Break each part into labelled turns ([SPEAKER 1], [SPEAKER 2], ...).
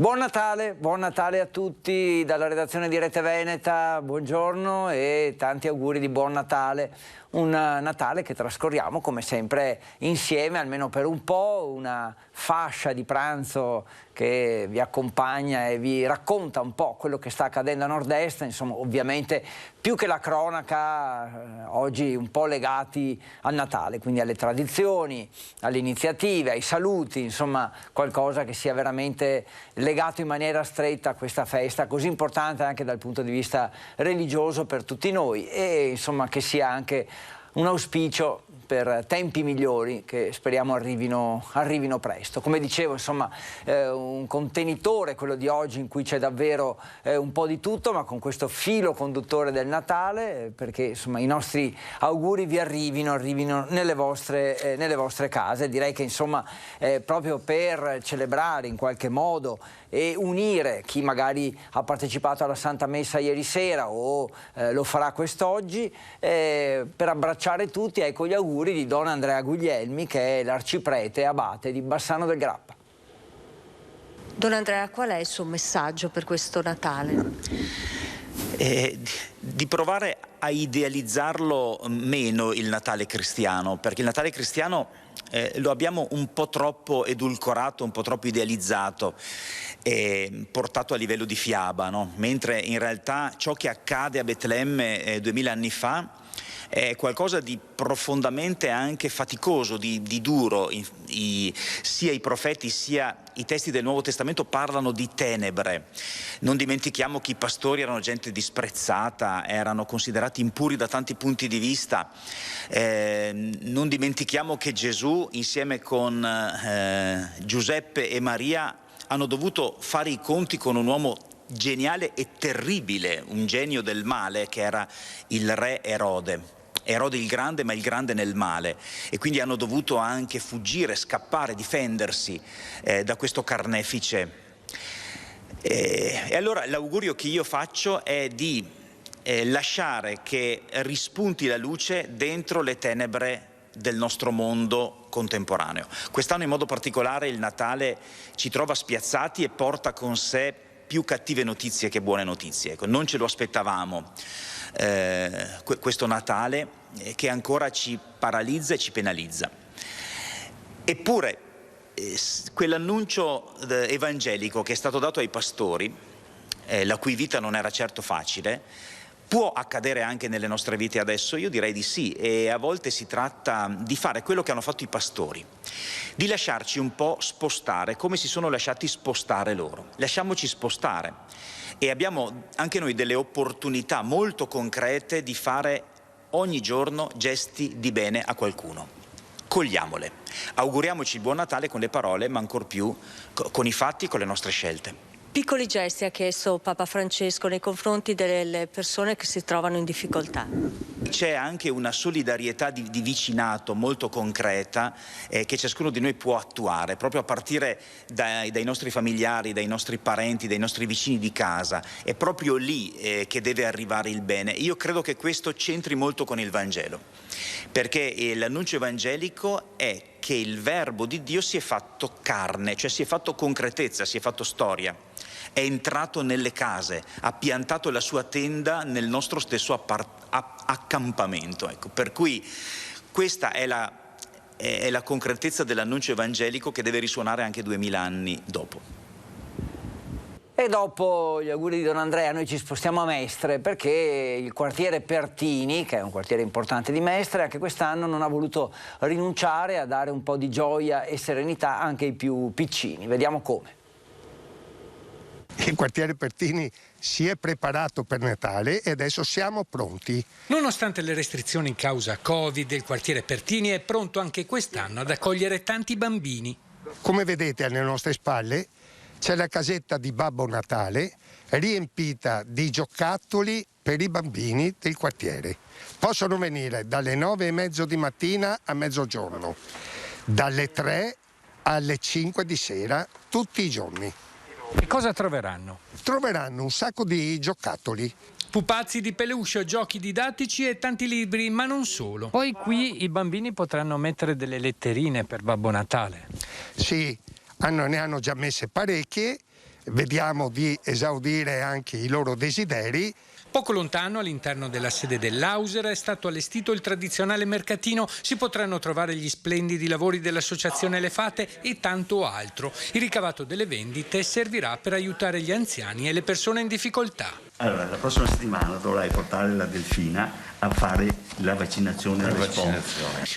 [SPEAKER 1] Buon Natale a tutti dalla redazione di Rete Veneta, buongiorno e tanti auguri di buon Natale. Un Natale che trascorriamo come sempre insieme, almeno per un po', una fascia di pranzo che vi accompagna e vi racconta un po' quello che sta accadendo a nord-est, insomma ovviamente più che la cronaca, oggi un po' legati al Natale, quindi alle tradizioni, alle iniziative, ai saluti, insomma qualcosa che sia veramente legato in maniera stretta a questa festa così importante anche dal punto di vista religioso per tutti noi e insomma che sia anche un auspicio per tempi migliori che speriamo arrivino presto. Come dicevo, insomma, un contenitore, quello di oggi, in cui c'è davvero un po' di tutto, ma con questo filo conduttore del Natale, perché insomma i nostri auguri vi arrivino nelle vostre case. Direi che insomma proprio per celebrare in qualche modo e unire chi magari ha partecipato alla Santa Messa ieri sera o lo farà quest'oggi, per abbracciare tutti, ecco gli auguri di Don Andrea Guglielmi, che è l'arciprete abate di Bassano del Grappa.
[SPEAKER 2] Don Andrea, qual è il suo messaggio per questo Natale?
[SPEAKER 3] Di provare a idealizzarlo meno il Natale cristiano, perché il Natale cristiano lo abbiamo un po' troppo edulcorato, un po' troppo idealizzato e portato a livello di fiaba, no? Mentre in realtà ciò che accade a Betlemme 2000 anni fa è qualcosa di profondamente anche faticoso, di duro. Sia i profeti sia i testi del Nuovo Testamento parlano di tenebre. Non dimentichiamo che i pastori erano gente disprezzata, erano considerati impuri da tanti punti di vista. Non dimentichiamo che Gesù insieme con Giuseppe e Maria hanno dovuto fare i conti con un uomo geniale e terribile, un genio del male che era il re Erode. Erode il Grande, ma il Grande nel male, e quindi hanno dovuto anche fuggire, scappare, difendersi da questo carnefice. E allora l'augurio che io faccio è di lasciare che rispunti la luce dentro le tenebre del nostro mondo contemporaneo. Quest'anno in modo particolare il Natale ci trova spiazzati e porta con sé più cattive notizie che buone notizie. Ecco, non ce lo aspettavamo questo Natale che ancora ci paralizza e ci penalizza. Eppure quell'annuncio evangelico che è stato dato ai pastori, la cui vita non era certo facile, può accadere anche nelle nostre vite adesso? Io direi di sì, e a volte si tratta di fare quello che hanno fatto i pastori, di lasciarci un po' spostare come si sono lasciati spostare loro. Lasciamoci spostare e abbiamo anche noi delle opportunità molto concrete di fare ogni giorno gesti di bene a qualcuno. Cogliamole, auguriamoci il buon Natale con le parole, ma ancor più con i fatti, con le nostre scelte.
[SPEAKER 2] Piccoli gesti ha chiesto Papa Francesco nei confronti delle persone che si trovano in difficoltà.
[SPEAKER 3] C'è anche una solidarietà di vicinato molto concreta che ciascuno di noi può attuare, proprio a partire dai nostri familiari, dai nostri parenti, dai nostri vicini di casa. È proprio lì che deve arrivare il bene. Io credo che questo c'entri molto con il Vangelo, perché l'annuncio evangelico è che il Verbo di Dio si è fatto carne, cioè si è fatto concretezza, si è fatto storia. È entrato nelle case, ha piantato la sua tenda nel nostro stesso accampamento. Ecco, per cui questa è la concretezza dell'annuncio evangelico che deve risuonare anche 2000 anni dopo.
[SPEAKER 1] E dopo gli auguri di Don Andrea noi ci spostiamo a Mestre, perché il quartiere Pertini, che è un quartiere importante di Mestre, anche quest'anno non ha voluto rinunciare a dare un po' di gioia e serenità anche ai più piccini. Vediamo come.
[SPEAKER 4] Il quartiere Pertini si è preparato per Natale e adesso siamo pronti.
[SPEAKER 5] Nonostante le restrizioni in causa Covid, il quartiere Pertini è pronto anche quest'anno ad accogliere tanti bambini.
[SPEAKER 4] Come vedete alle nostre spalle c'è la casetta di Babbo Natale riempita di giocattoli per i bambini del quartiere. Possono venire dalle 9:30 di mattina a mezzogiorno, dalle 3 alle 5 di sera, tutti i giorni.
[SPEAKER 5] E cosa troveranno?
[SPEAKER 4] Troveranno un sacco di giocattoli.
[SPEAKER 5] Pupazzi di peluche, giochi didattici e tanti libri, ma non solo. Poi qui i bambini potranno mettere delle letterine per Babbo Natale.
[SPEAKER 4] Sì, ne hanno già messe parecchie, vediamo di esaudire anche i loro desideri.
[SPEAKER 5] Poco lontano, all'interno della sede dell'Auser, è stato allestito il tradizionale mercatino. Si potranno trovare gli splendidi lavori dell'Associazione Le Fate e tanto altro. Il ricavato delle vendite servirà per aiutare gli anziani e le persone in difficoltà.
[SPEAKER 6] Allora, la prossima settimana dovrai portare la Delfina a fare la vaccinazione.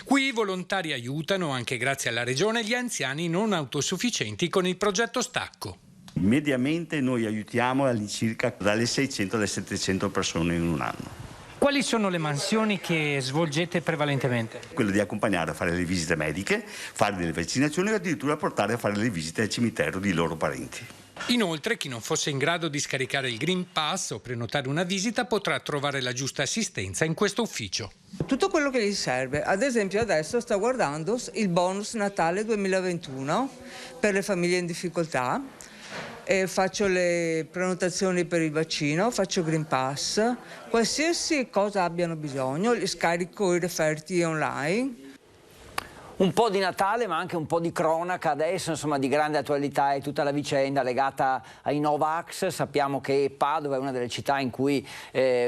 [SPEAKER 5] Qui i volontari aiutano, anche grazie alla Regione, gli anziani non autosufficienti con il progetto Stacco.
[SPEAKER 6] Mediamente noi aiutiamo all'incirca dalle 600 alle 700 persone in un anno.
[SPEAKER 5] Quali sono le mansioni che svolgete prevalentemente?
[SPEAKER 6] Quello di accompagnare a fare le visite mediche, fare delle vaccinazioni e addirittura portare a fare le visite al cimitero di loro parenti.
[SPEAKER 5] Inoltre, chi non fosse in grado di scaricare il Green Pass o prenotare una visita potrà trovare la giusta assistenza in questo ufficio.
[SPEAKER 7] Tutto quello che gli serve. Ad esempio adesso sta guardando il bonus Natale 2021 per le famiglie in difficoltà. E faccio le prenotazioni per il vaccino, faccio Green Pass, qualsiasi cosa abbiano bisogno, li scarico i referti online.
[SPEAKER 1] Un po' di Natale ma anche un po' di cronaca adesso, insomma di grande attualità è tutta la vicenda legata ai Novax. Sappiamo che Padova è una delle città in cui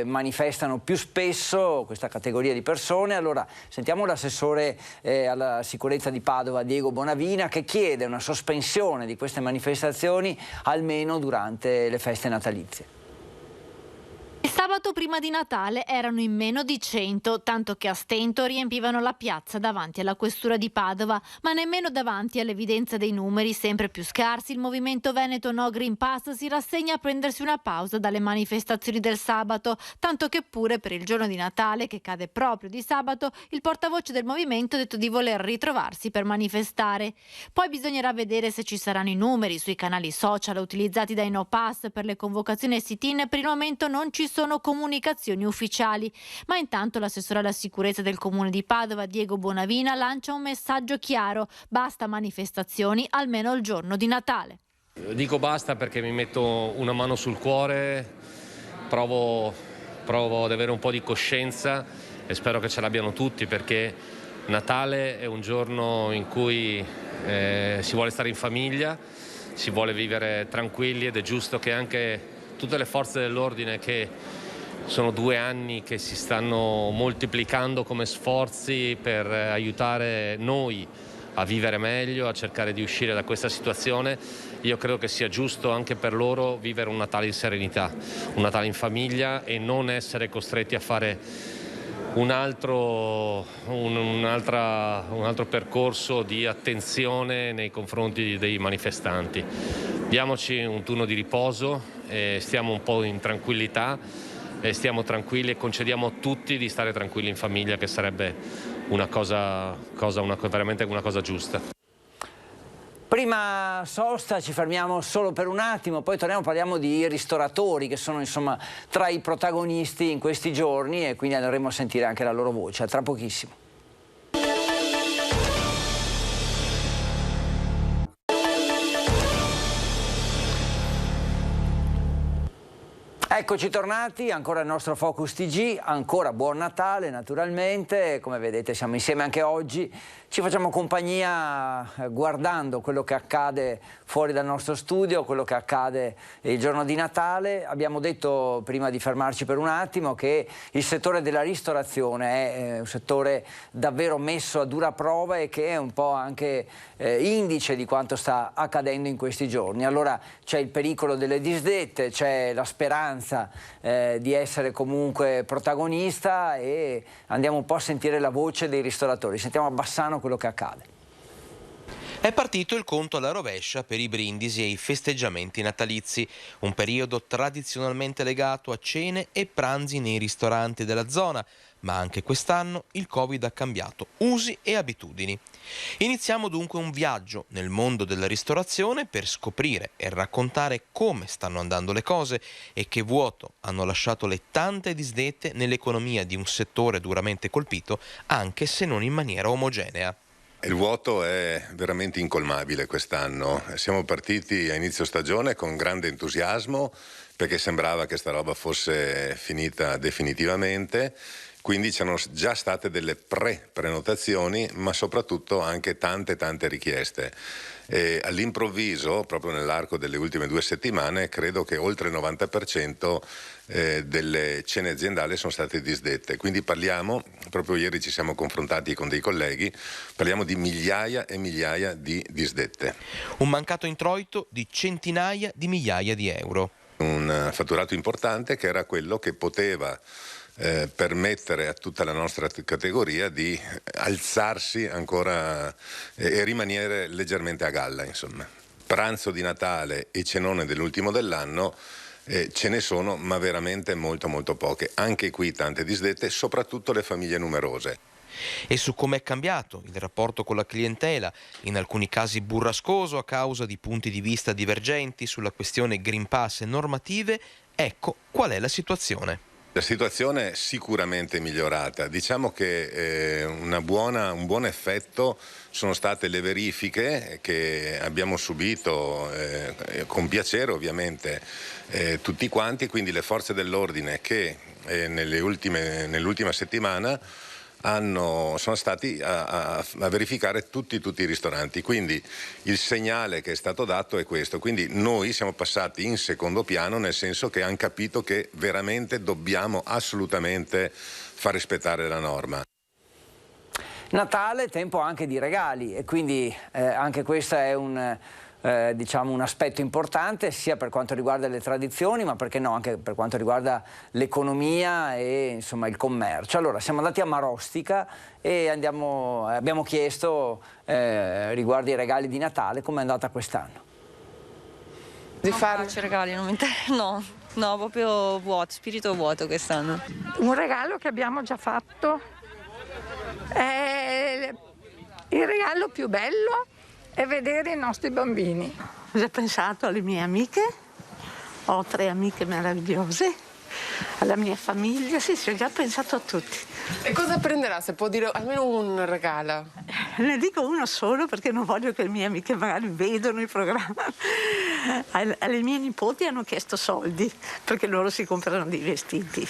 [SPEAKER 1] manifestano più spesso questa categoria di persone. Allora sentiamo l'assessore alla sicurezza di Padova Diego Bonavina che chiede una sospensione di queste manifestazioni almeno durante le feste natalizie.
[SPEAKER 8] Il sabato prima di Natale erano in meno di 100, tanto che a stento riempivano la piazza davanti alla questura di Padova, ma nemmeno davanti all'evidenza dei numeri sempre più scarsi il movimento Veneto No Green Pass si rassegna a prendersi una pausa dalle manifestazioni del sabato, tanto che pure per il giorno di Natale, che cade proprio di sabato, il portavoce del movimento ha detto di voler ritrovarsi per manifestare. Poi bisognerà vedere se ci saranno i numeri sui canali social utilizzati dai No Pass per le convocazioni e sit-in. Per il momento non ci sono comunicazioni ufficiali, ma intanto l'assessore alla sicurezza del comune di Padova Diego Bonavina lancia un messaggio chiaro: basta manifestazioni almeno il giorno di Natale.
[SPEAKER 9] Dico basta perché mi metto una mano sul cuore, provo ad avere un po' di coscienza e spero che ce l'abbiano tutti, perché Natale è un giorno in cui si vuole stare in famiglia, si vuole vivere tranquilli ed è giusto che anche tutte le forze dell'ordine, che sono 2 anni che si stanno moltiplicando come sforzi per aiutare noi a vivere meglio, a cercare di uscire da questa situazione, io credo che sia giusto anche per loro vivere un Natale in serenità, un Natale in famiglia e non essere costretti a fare un altro percorso di attenzione nei confronti dei manifestanti. Diamoci un turno di riposo, stiamo un po' in tranquillità, stiamo tranquilli e concediamo a tutti di stare tranquilli in famiglia, che sarebbe veramente una cosa giusta.
[SPEAKER 1] Prima sosta, ci fermiamo solo per un attimo, poi torniamo, parliamo di ristoratori che sono insomma tra i protagonisti in questi giorni e quindi andremo a sentire anche la loro voce, a tra pochissimo. Eccoci tornati, ancora il nostro Focus TG, ancora buon Natale naturalmente, come vedete siamo insieme anche oggi, ci facciamo compagnia guardando quello che accade fuori dal nostro studio, quello che accade il giorno di Natale. Abbiamo detto prima di fermarci per un attimo che il settore della ristorazione è un settore davvero messo a dura prova e che è un po' anche indice di quanto sta accadendo in questi giorni. Allora c'è il pericolo delle disdette, c'è la speranza di essere comunque protagonista e andiamo un po' a sentire la voce dei ristoratori. Sentiamo a Bassano quello che accade.
[SPEAKER 10] È partito il conto alla rovescia per i brindisi e i festeggiamenti natalizi, un periodo tradizionalmente legato a cene e pranzi nei ristoranti della zona, ma anche quest'anno il Covid ha cambiato usi e abitudini. Iniziamo dunque un viaggio nel mondo della ristorazione per scoprire e raccontare come stanno andando le cose e che vuoto hanno lasciato le tante disdette nell'economia di un settore duramente colpito, anche se non in maniera omogenea.
[SPEAKER 11] Il vuoto è veramente incolmabile quest'anno. Siamo partiti a inizio stagione con grande entusiasmo perché sembrava che sta roba fosse finita definitivamente. quindi c'erano già state delle prenotazioni, ma soprattutto anche tante richieste. E all'improvviso, proprio nell'arco delle ultime 2 settimane, credo che oltre il 90% delle cene aziendali sono state disdette. Quindi parliamo, proprio ieri ci siamo confrontati con dei colleghi, parliamo di migliaia e migliaia di disdette.
[SPEAKER 10] Un mancato introito di centinaia di migliaia di euro.
[SPEAKER 11] Un fatturato importante che era quello che poteva permettere a tutta la nostra categoria di alzarsi ancora e rimanere leggermente a galla, insomma. Pranzo di Natale e cenone dell'ultimo dell'anno ce ne sono, ma veramente molto poche. Anche qui tante disdette, soprattutto le famiglie numerose.
[SPEAKER 10] E su come è cambiato il rapporto con la clientela, in alcuni casi burrascoso a causa di punti di vista divergenti sulla questione Green Pass e normative, ecco qual è la situazione.
[SPEAKER 11] La situazione è sicuramente migliorata. Diciamo che un buon effetto sono state le verifiche che abbiamo subito con piacere ovviamente tutti quanti, quindi le forze dell'ordine che nell'ultima settimana sono stati a verificare tutti i ristoranti, quindi il segnale che è stato dato è questo, quindi noi siamo passati in secondo piano, nel senso che hanno capito che veramente dobbiamo assolutamente far rispettare la norma.
[SPEAKER 1] Natale, tempo anche di regali, e quindi anche questo è un aspetto importante sia per quanto riguarda le tradizioni, ma perché no anche per quanto riguarda l'economia e insomma il commercio. Allora siamo andati a Marostica e abbiamo chiesto riguardo ai regali di Natale come è andata quest'anno.
[SPEAKER 12] Di farci regali no, proprio vuoto, spirito vuoto quest'anno.
[SPEAKER 13] Un regalo che abbiamo già fatto è il regalo più bello è vedere i nostri bambini.
[SPEAKER 14] Ho già pensato alle mie amiche, ho 3 amiche meravigliose, alla mia famiglia, sì, ho già pensato a tutti.
[SPEAKER 15] E cosa prenderà, se può dire almeno un regalo?
[SPEAKER 14] Ne dico uno solo perché non voglio che le mie amiche magari vedono il programma. Alle mie nipoti hanno chiesto soldi perché loro si comprano dei vestiti.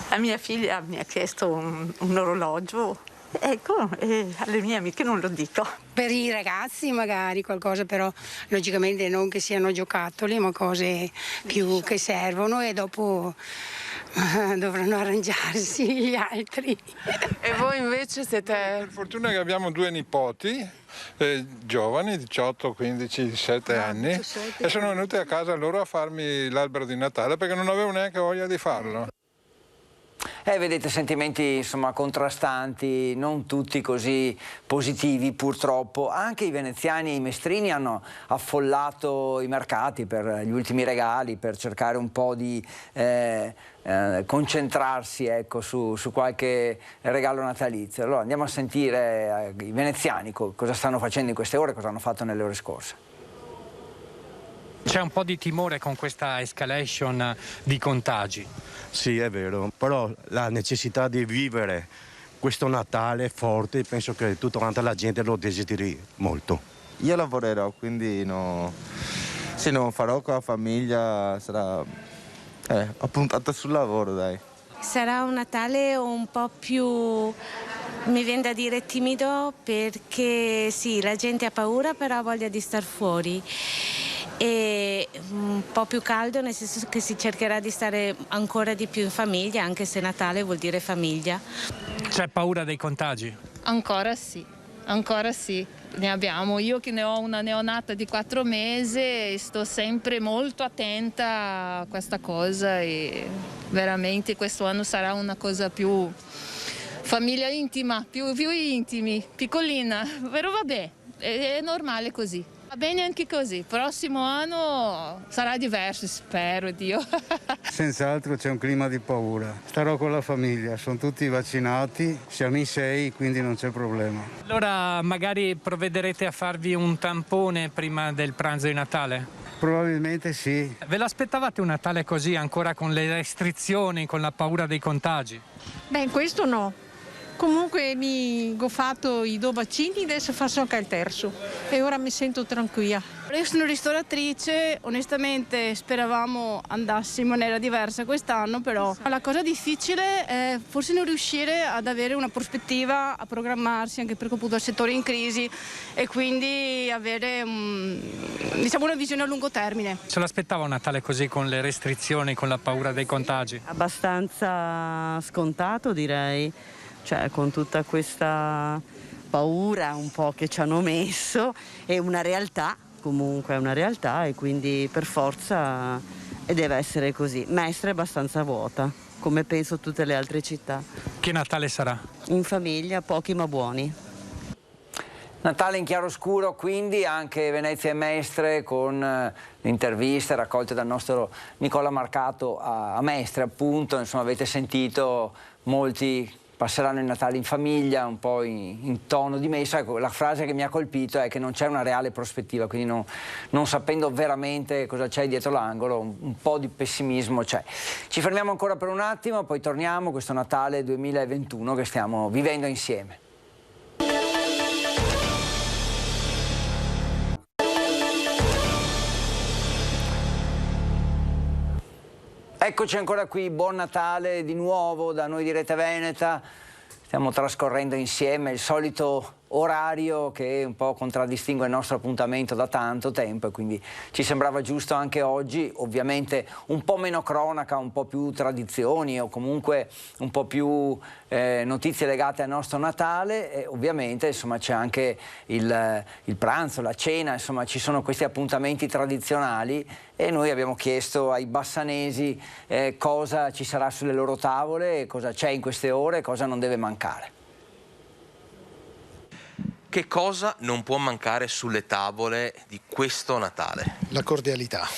[SPEAKER 14] La mia figlia mi ha chiesto un orologio. Ecco, alle mie amiche non lo dico.
[SPEAKER 16] Per i ragazzi magari qualcosa, però logicamente non che siano giocattoli, ma cose più che servono, e dopo dovranno arrangiarsi gli altri.
[SPEAKER 15] E voi invece siete...
[SPEAKER 17] Per fortuna che abbiamo 2 nipoti giovani, 18, 15, 17 anni, 17. E sono venuti a casa loro a farmi l'albero di Natale perché non avevo neanche voglia di farlo.
[SPEAKER 1] Vedete sentimenti insomma contrastanti, non tutti così positivi purtroppo. Anche i veneziani e i mestrini hanno affollato i mercati per gli ultimi regali, per cercare un po' di concentrarsi, ecco, su qualche regalo natalizio. Allora andiamo a sentire i veneziani cosa stanno facendo in queste ore, cosa hanno fatto nelle ore scorse.
[SPEAKER 5] C'è un po' di timore con questa escalation di contagi.
[SPEAKER 18] Sì, è vero, però la necessità di vivere questo Natale forte penso che tutta quanta la gente lo desideri molto.
[SPEAKER 19] Io lavorerò, quindi se non farò con la famiglia sarà appuntato sul lavoro, dai.
[SPEAKER 20] Sarà un Natale un po' più, mi viene da dire, timido, perché sì, la gente ha paura, però ha voglia di star fuori. E un po' più caldo, nel senso che si cercherà di stare ancora di più in famiglia, anche se Natale vuol dire famiglia.
[SPEAKER 5] C'è paura dei contagi?
[SPEAKER 21] Ancora sì, ne abbiamo. Io che ne ho una neonata di 4 mesi sto sempre molto attenta a questa cosa, e veramente questo anno sarà una cosa più famiglia intima, più intimi, piccolina, però vabbè, è normale così. Va bene anche così, prossimo anno sarà diverso, spero, Dio.
[SPEAKER 22] Senz'altro c'è un clima di paura. Starò con la famiglia, sono tutti vaccinati, siamo in 6, quindi non c'è problema.
[SPEAKER 5] Allora magari provvederete a farvi un tampone prima del pranzo di Natale?
[SPEAKER 22] Probabilmente sì.
[SPEAKER 5] Ve l'aspettavate un Natale così, ancora con le restrizioni, con la paura dei contagi?
[SPEAKER 13] Beh, questo no. Comunque ho fatto i 2 vaccini, adesso faccio anche il terzo e ora mi sento tranquilla.
[SPEAKER 2] Io sono ristoratrice, onestamente speravamo andasse in maniera diversa quest'anno, però la cosa difficile è forse non riuscire ad avere una prospettiva, a programmarsi, anche perché appunto il settore è in crisi, e quindi avere una visione a lungo termine.
[SPEAKER 5] Se l'aspettava un Natale così, con le restrizioni, con la paura dei contagi?
[SPEAKER 3] Abbastanza scontato, direi, cioè con tutta questa paura un po' che ci hanno messo, è una realtà, comunque è una realtà, e quindi per forza deve essere così. Mestre è abbastanza vuota, come penso tutte le altre città.
[SPEAKER 5] Che Natale sarà?
[SPEAKER 3] In famiglia, pochi ma buoni.
[SPEAKER 1] Natale in chiaroscuro, quindi anche Venezia e Mestre, con le interviste raccolte dal nostro Nicola Marcato a Mestre, appunto. Insomma, avete sentito, molti passeranno il Natale in famiglia, un po' in tono di messa. Ecco, la frase che mi ha colpito è che non c'è una reale prospettiva, quindi non sapendo veramente cosa c'è dietro l'angolo, un po' di pessimismo c'è. Ci fermiamo ancora per un attimo, poi torniamo, questo Natale 2021 che stiamo vivendo insieme. Eccoci ancora qui, buon Natale di nuovo da noi di Rete Veneta. Stiamo trascorrendo insieme il solito orario che un po' contraddistingue il nostro appuntamento da tanto tempo, e quindi ci sembrava giusto anche oggi, ovviamente un po' meno cronaca, un po' più tradizioni, o comunque un po' più notizie legate al nostro Natale, e ovviamente insomma c'è anche il pranzo, la cena, insomma ci sono questi appuntamenti tradizionali, e noi abbiamo chiesto ai bassanesi cosa ci sarà sulle loro tavole, cosa c'è in queste ore, cosa non deve mancare.
[SPEAKER 10] Che cosa non può mancare sulle tavole di questo Natale?
[SPEAKER 23] La cordialità.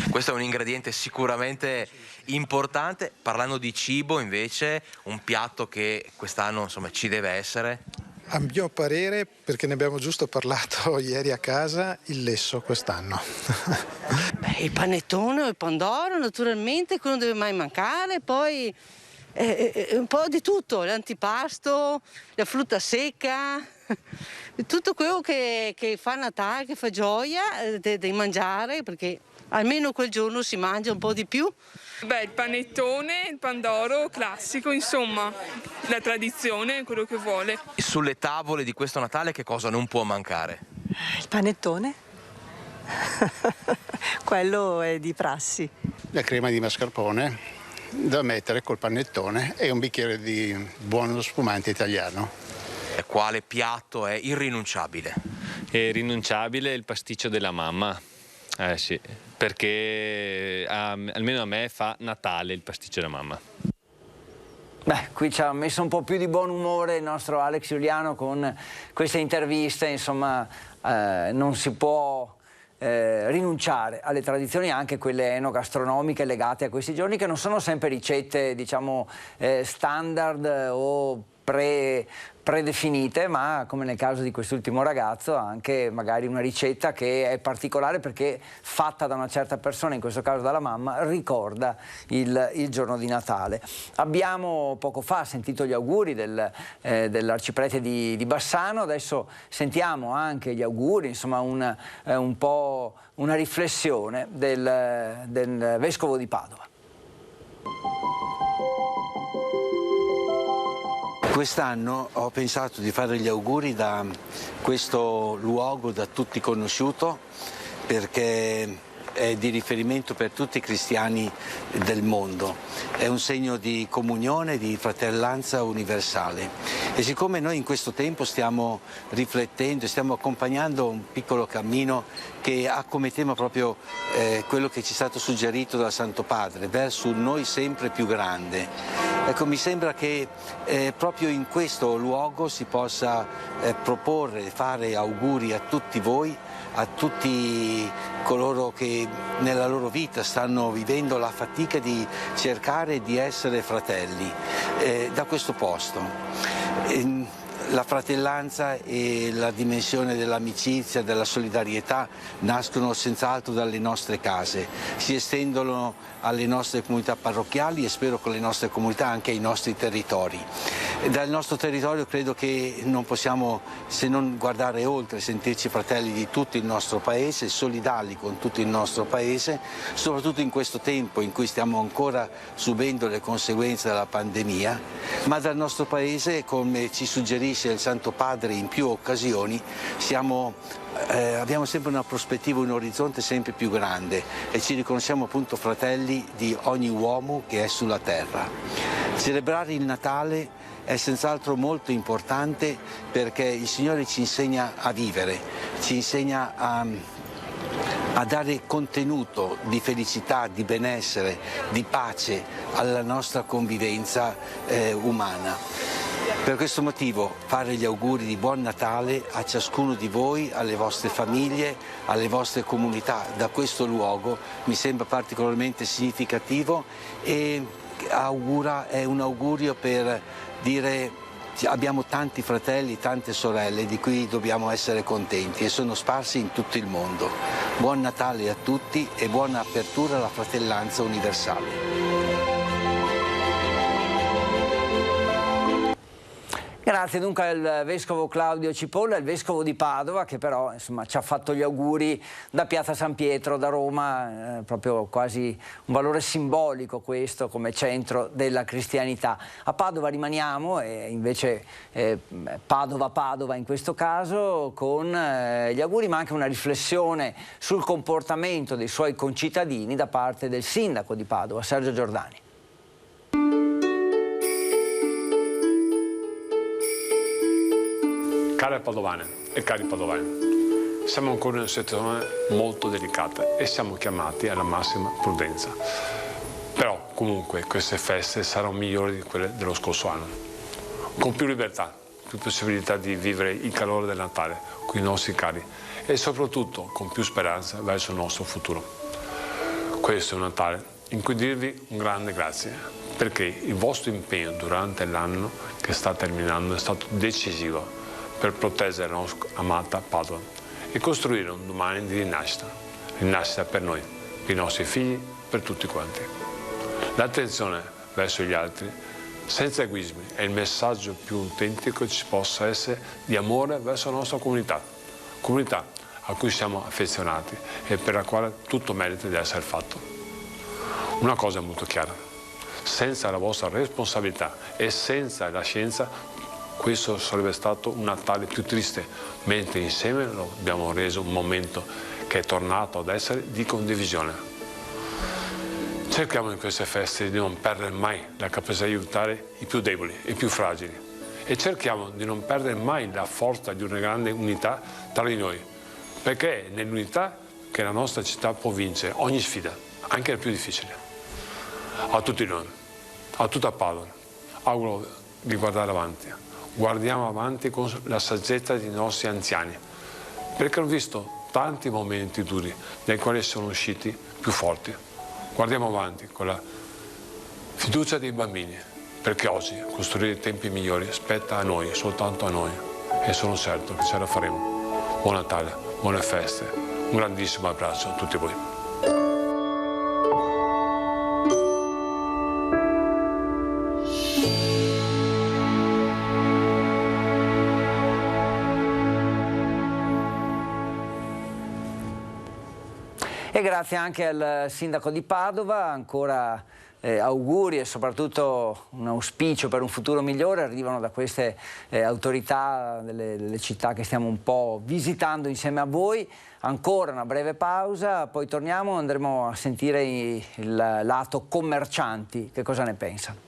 [SPEAKER 10] Questo è un ingrediente sicuramente importante. Parlando di cibo, invece, un piatto che quest'anno insomma ci deve essere?
[SPEAKER 23] A mio parere, perché ne abbiamo giusto parlato ieri a casa, il lesso quest'anno.
[SPEAKER 3] Il panettone o il pandoro, naturalmente, quello non deve mai mancare, poi un po' di tutto, l'antipasto, la frutta secca, tutto quello che fa Natale, che fa gioia di mangiare, perché almeno quel giorno si mangia un po' di più.
[SPEAKER 24] Beh, il panettone, il pandoro classico, insomma, la tradizione, quello che vuole.
[SPEAKER 10] Sulle tavole di questo Natale che cosa non può mancare?
[SPEAKER 25] Il panettone, quello è di prassi.
[SPEAKER 22] La crema di mascarpone da mettere col panettone e un bicchiere di buono spumante italiano.
[SPEAKER 10] Quale piatto è irrinunciabile?
[SPEAKER 26] È irrinunciabile il pasticcio della mamma. Sì, perché almeno a me fa Natale il pasticcio della mamma.
[SPEAKER 1] Beh, qui ci ha messo un po' più di buon umore il nostro Alex Giuliano con queste interviste, insomma non si può rinunciare alle tradizioni, anche quelle enogastronomiche legate a questi giorni, che non sono sempre ricette, diciamo, standard o predefinite, ma come nel caso di quest'ultimo ragazzo anche magari una ricetta che è particolare perché fatta da una certa persona, in questo caso dalla mamma, ricorda il giorno di Natale. Abbiamo poco fa sentito gli auguri dell'arciprete di Bassano, adesso sentiamo anche gli auguri, insomma un po' una riflessione del vescovo di Padova.
[SPEAKER 27] Quest'anno ho pensato di fare gli auguri da questo luogo da tutti conosciuto, perché è di riferimento per tutti i cristiani del mondo, è un segno di comunione, di fratellanza universale. E siccome noi in questo tempo stiamo riflettendo, stiamo accompagnando un piccolo cammino che ha come tema proprio quello che ci è stato suggerito dal Santo Padre, verso un noi sempre più grande. Ecco, mi sembra che proprio in questo luogo si possa proporre, fare auguri a tutti voi, a tutti coloro che nella loro vita stanno vivendo la fatica di cercare di essere fratelli da questo posto. La fratellanza e la dimensione dell'amicizia, della solidarietà nascono senz'altro dalle nostre case, si estendono alle nostre comunità parrocchiali e spero con le nostre comunità anche ai nostri territori. Dal nostro territorio credo che non possiamo se non guardare oltre, sentirci fratelli di tutto il nostro paese, solidali con tutto il nostro paese, soprattutto in questo tempo in cui stiamo ancora subendo le conseguenze della pandemia, ma dal nostro paese, come ci suggerisce il Santo Padre in più occasioni, abbiamo sempre una prospettiva, un orizzonte sempre più grande e ci riconosciamo appunto fratelli di ogni uomo che è sulla terra. Celebrare il Natale è senz'altro molto importante perché il Signore ci insegna a vivere, ci insegna a dare contenuto di felicità, di benessere, di pace alla nostra convivenza umana. Per questo motivo fare gli auguri di buon Natale a ciascuno di voi, alle vostre famiglie, alle vostre comunità da questo luogo mi sembra particolarmente significativo e è un augurio per dire abbiamo tanti fratelli, tante sorelle di cui dobbiamo essere contenti e sono sparsi in tutto il mondo. Buon Natale a tutti e buona apertura alla fratellanza universale.
[SPEAKER 1] Grazie dunque al Vescovo Claudio Cipolla, il Vescovo di Padova, che però insomma, ci ha fatto gli auguri da Piazza San Pietro, da Roma, proprio quasi un valore simbolico questo come centro della cristianità. A Padova rimaniamo, e invece Padova in questo caso, con gli auguri ma anche una riflessione sul comportamento dei suoi concittadini da parte del sindaco di Padova, Sergio Giordani.
[SPEAKER 4] Care padovane e cari padovani, siamo ancora in una situazione molto delicata e siamo chiamati alla massima prudenza. Però comunque queste feste saranno migliori di quelle dello scorso anno, con più libertà, più possibilità di vivere il calore del Natale con i nostri cari e soprattutto con più speranza verso il nostro futuro. Questo è un Natale in cui dirvi un grande grazie, perché il vostro impegno durante l'anno che sta terminando è stato decisivo per proteggere la nostra amata Padova e costruire un domani di rinascita per noi, per i nostri figli, per tutti quanti. L'attenzione verso gli altri, senza egoismi, è il messaggio più autentico che ci possa essere di amore verso la nostra comunità a cui siamo affezionati e per la quale tutto merita di essere fatto. Una cosa è molto chiara, senza la vostra responsabilità e senza la scienza questo sarebbe stato un Natale più triste, mentre insieme lo abbiamo reso un momento che è tornato ad essere di condivisione. Cerchiamo in queste feste di non perdere mai la capacità di aiutare i più deboli e i più fragili e cerchiamo di non perdere mai la forza di una grande unità tra di noi, perché è nell'unità che la nostra città può vincere ogni sfida, anche la più difficile. A tutti noi, a tutta Padova, auguro di guardare avanti. Guardiamo avanti con la saggezza dei nostri anziani, perché ho visto tanti momenti duri dai quali sono usciti più forti. Guardiamo avanti con la fiducia dei bambini, perché oggi costruire tempi migliori spetta a noi, soltanto a noi, e sono certo che ce la faremo. Buon Natale, buone feste, un grandissimo abbraccio a tutti voi.
[SPEAKER 1] E grazie anche al sindaco di Padova, ancora auguri e soprattutto un auspicio per un futuro migliore arrivano da queste autorità delle città che stiamo un po' visitando insieme a voi. Ancora una breve pausa, poi torniamo, andremo a sentire il lato commercianti, che cosa ne pensano.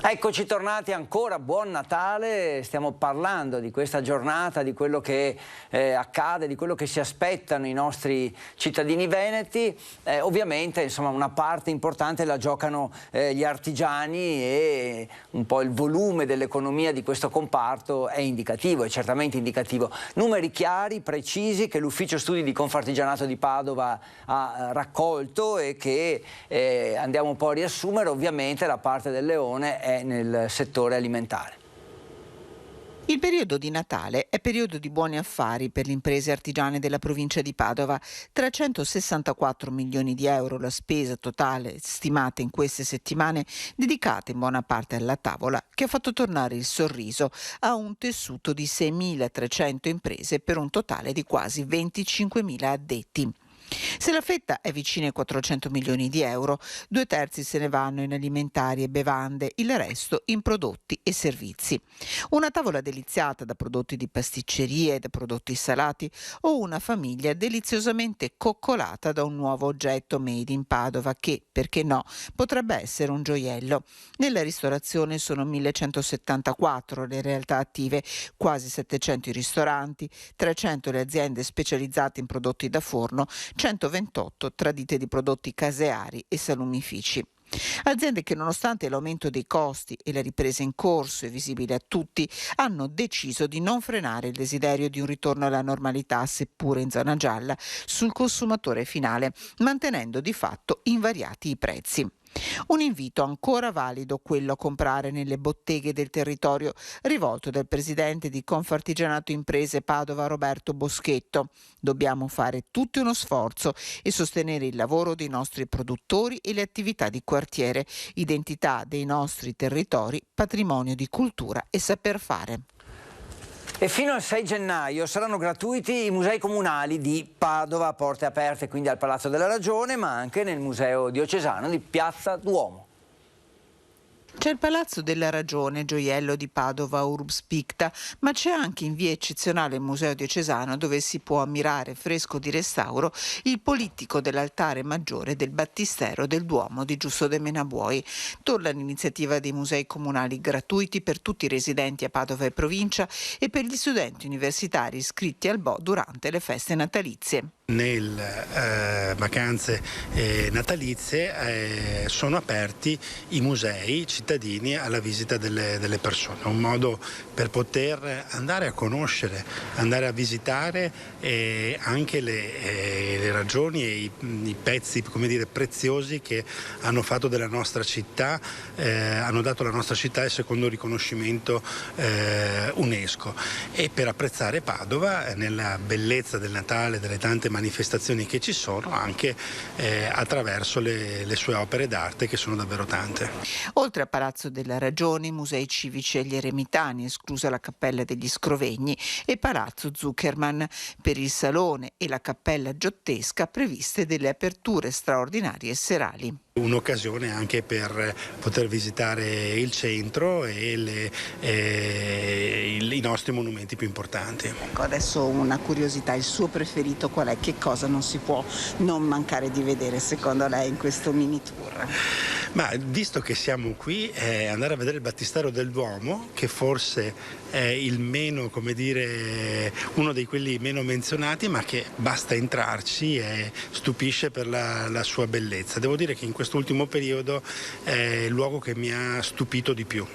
[SPEAKER 1] Eccoci tornati ancora, buon Natale, stiamo parlando di questa giornata, di quello che accade, di quello che si aspettano i nostri cittadini veneti. Ovviamente insomma una parte importante la giocano gli artigiani e un po' il volume dell'economia di questo comparto è indicativo, è certamente indicativo. Numeri chiari, precisi che l'Ufficio Studi di Confartigianato di Padova ha raccolto e che andiamo un po' a riassumere. Ovviamente la parte del leone è nel settore alimentare.
[SPEAKER 6] Il periodo di Natale è periodo di buoni affari per le imprese artigiane della provincia di Padova. 364 milioni di euro la spesa totale stimata in queste settimane, dedicata in buona parte alla tavola, che ha fatto tornare il sorriso a un tessuto di 6.300 imprese per un totale di quasi 25.000 addetti. Se la fetta è vicina ai 400 milioni di euro, 2/3 se ne vanno in alimentari e bevande, il resto in prodotti e servizi. Una tavola deliziata da prodotti di pasticceria e da prodotti salati o una famiglia deliziosamente coccolata da un nuovo oggetto made in Padova che, perché no, potrebbe essere un gioiello. Nella ristorazione sono 1.174 le realtà attive, quasi 700 i ristoranti, 300 le aziende specializzate in prodotti da forno, 128 tra ditte di prodotti caseari e salumifici. Aziende che, nonostante l'aumento dei costi e la ripresa in corso e visibile a tutti, hanno deciso di non frenare il desiderio di un ritorno alla normalità, seppure in zona gialla, sul consumatore finale, mantenendo di fatto invariati i prezzi. Un invito ancora valido, quello a comprare nelle botteghe del territorio, rivolto dal presidente di Confartigianato Imprese Padova Roberto Boschetto. Dobbiamo fare tutti uno sforzo e sostenere il lavoro dei nostri produttori e le attività di quartiere, identità dei nostri territori, patrimonio di cultura e saper fare.
[SPEAKER 1] E fino al 6 gennaio saranno gratuiti i musei comunali di Padova, porte aperte quindi al Palazzo della Ragione, ma anche nel Museo Diocesano di Piazza Duomo.
[SPEAKER 6] C'è il Palazzo della Ragione, gioiello di Padova Urbs Picta, ma c'è anche in via eccezionale il Museo Diocesano, dove si può ammirare fresco di restauro il polittico dell'altare maggiore del battistero del Duomo di Giusto de Menabuoi. Torna l'iniziativa dei musei comunali gratuiti per tutti i residenti a Padova e provincia e per gli studenti universitari iscritti al BO durante le feste natalizie.
[SPEAKER 22] Nelle vacanze natalizie sono aperti i musei cittadini alla visita delle persone, un modo per poter andare a conoscere, andare a visitare anche le ragioni e i pezzi, come dire, preziosi che hanno fatto della nostra città, hanno dato alla nostra città il secondo riconoscimento UNESCO, e per apprezzare Padova nella bellezza del Natale, delle tante manifestazioni che ci sono, anche attraverso le sue opere d'arte, che sono davvero tante.
[SPEAKER 6] Oltre a Palazzo della Ragione, musei civici e gli eremitani, esclusa la Cappella degli Scrovegni, e Palazzo Zuckerman. Per il Salone e la Cappella Giottesca previste delle aperture straordinarie e serali.
[SPEAKER 22] Un'occasione anche per poter visitare il centro e i nostri monumenti più importanti.
[SPEAKER 6] Ecco, adesso una curiosità, il suo preferito qual è? Che cosa non si può non mancare di vedere secondo lei in questo mini tour?
[SPEAKER 22] Ma visto che siamo qui, andare a vedere il Battistero del Duomo, che forse è il meno, come dire, uno dei quelli meno menzionati, ma che basta entrarci e stupisce per la sua bellezza. Devo dire che in quest'ultimo periodo è il luogo che mi ha stupito di più.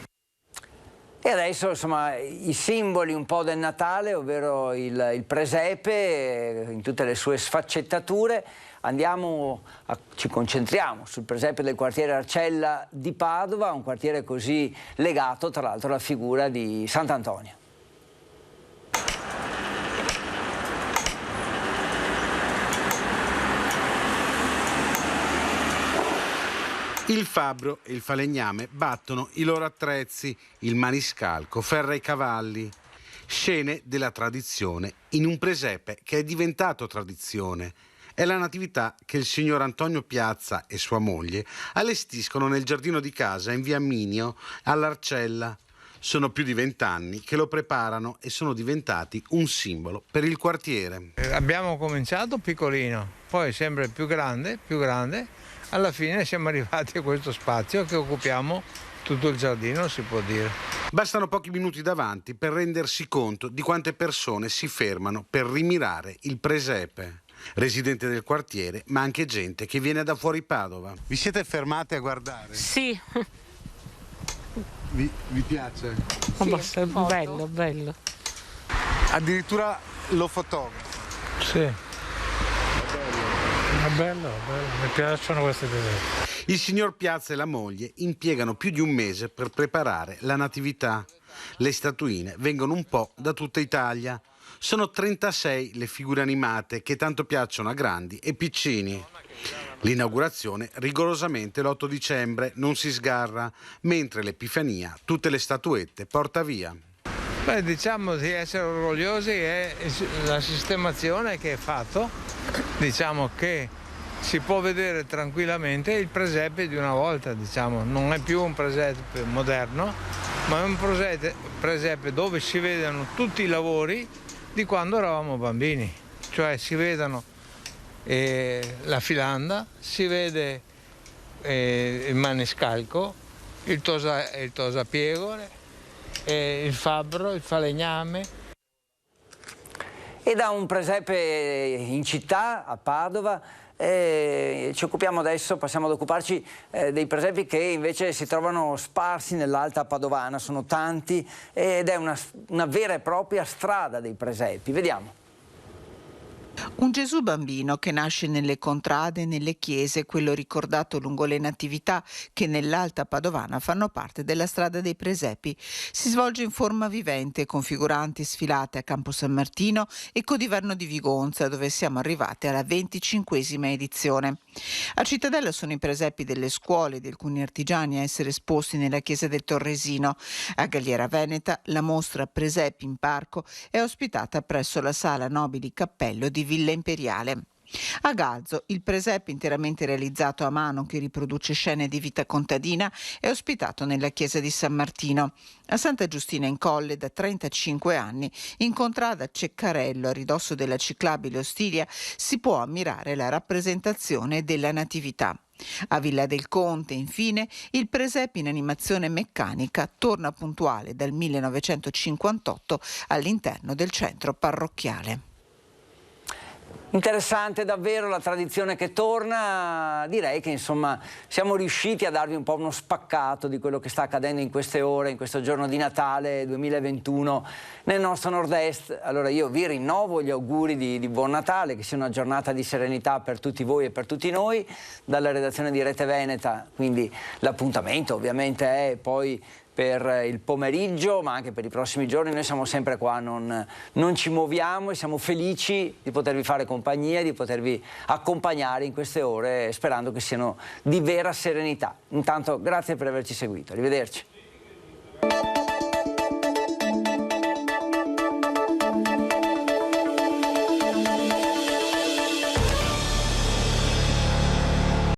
[SPEAKER 1] E adesso insomma i simboli un po' del Natale, ovvero il presepe in tutte le sue sfaccettature. Ci concentriamo sul presepe del quartiere Arcella di Padova, un quartiere così legato tra l'altro alla figura di Sant'Antonio.
[SPEAKER 7] Il fabbro e il falegname battono i loro attrezzi, il maniscalco ferra i cavalli. Scene della tradizione in un presepe che è diventato tradizione. È la natività che il signor Antonio Piazza e sua moglie allestiscono nel giardino di casa in via Minio all'Arcella. Sono più di 20 anni che lo preparano e sono diventati un simbolo per il quartiere.
[SPEAKER 8] Abbiamo cominciato piccolino, poi sempre più grande. Alla fine siamo arrivati a questo spazio che occupiamo tutto il giardino, si può dire.
[SPEAKER 7] Bastano pochi minuti davanti per rendersi conto di quante persone si fermano per rimirare il presepe. Residente del quartiere, ma anche gente che viene da fuori Padova.
[SPEAKER 9] Vi siete fermati a guardare?
[SPEAKER 11] Sì.
[SPEAKER 9] Vi piace?
[SPEAKER 11] Sì, bello, bello.
[SPEAKER 9] Addirittura lo fotografo.
[SPEAKER 8] Sì. È bello, mi piacciono queste cose.
[SPEAKER 7] Il signor Piazza e la moglie impiegano più di un mese per preparare la natività. Le statuine vengono un po' da tutta Italia. Sono 36 le figure animate che tanto piacciono a grandi e piccini. L'inaugurazione rigorosamente l'8 dicembre, non si sgarra, mentre l'Epifania tutte le statuette porta via.
[SPEAKER 8] Beh, diciamo di essere orgogliosi è la sistemazione che è fatto. Diciamo che si può vedere tranquillamente il presepe di una volta, diciamo. Non è più un presepe moderno, ma è un presepe dove si vedono tutti i lavori di quando eravamo bambini. Cioè si vedono la filanda, si vede il maniscalco, il tosapiegole, il fabbro, il falegname.
[SPEAKER 1] E da un presepe in città, a Padova, ci occupiamo adesso, passiamo ad occuparci dei presepi che invece si trovano sparsi nell'Alta Padovana, sono tanti ed è una vera e propria strada dei presepi. Vediamo.
[SPEAKER 6] Un Gesù bambino che nasce nelle contrade e nelle chiese, quello ricordato lungo le natività che nell'Alta Padovana fanno parte della strada dei presepi. Si svolge in forma vivente, con figuranti sfilate a Campo San Martino e Codiverno di Vigonza, dove siamo arrivati alla 25esima edizione. A Cittadella sono i presepi delle scuole e di alcuni artigiani a essere esposti nella chiesa del Torresino. A Galliera Veneta la mostra Presepi in Parco è ospitata presso la Sala Nobili Cappello di Villa Imperiale. A Galzo il presepe interamente realizzato a mano che riproduce scene di vita contadina è ospitato nella chiesa di San Martino. A Santa Giustina in Colle da 35 anni, in contrada Ceccarello a ridosso della ciclabile Ostilia, si può ammirare la rappresentazione della Natività. A Villa del Conte, infine, il presepe in animazione meccanica torna puntuale dal 1958 all'interno del centro parrocchiale.
[SPEAKER 1] Interessante davvero la tradizione che torna, direi che insomma siamo riusciti a darvi un po' uno spaccato di quello che sta accadendo in queste ore, in questo giorno di Natale 2021 nel nostro nord-est. Allora io vi rinnovo gli auguri di buon Natale, che sia una giornata di serenità per tutti voi e per tutti noi, dalla redazione di Rete Veneta, quindi l'appuntamento ovviamente è poi per il pomeriggio, ma anche per i prossimi giorni. Noi siamo sempre qua, non ci muoviamo e siamo felici di potervi fare compagnia, di potervi accompagnare in queste ore, sperando che siano di vera serenità. Intanto grazie per averci seguito, arrivederci.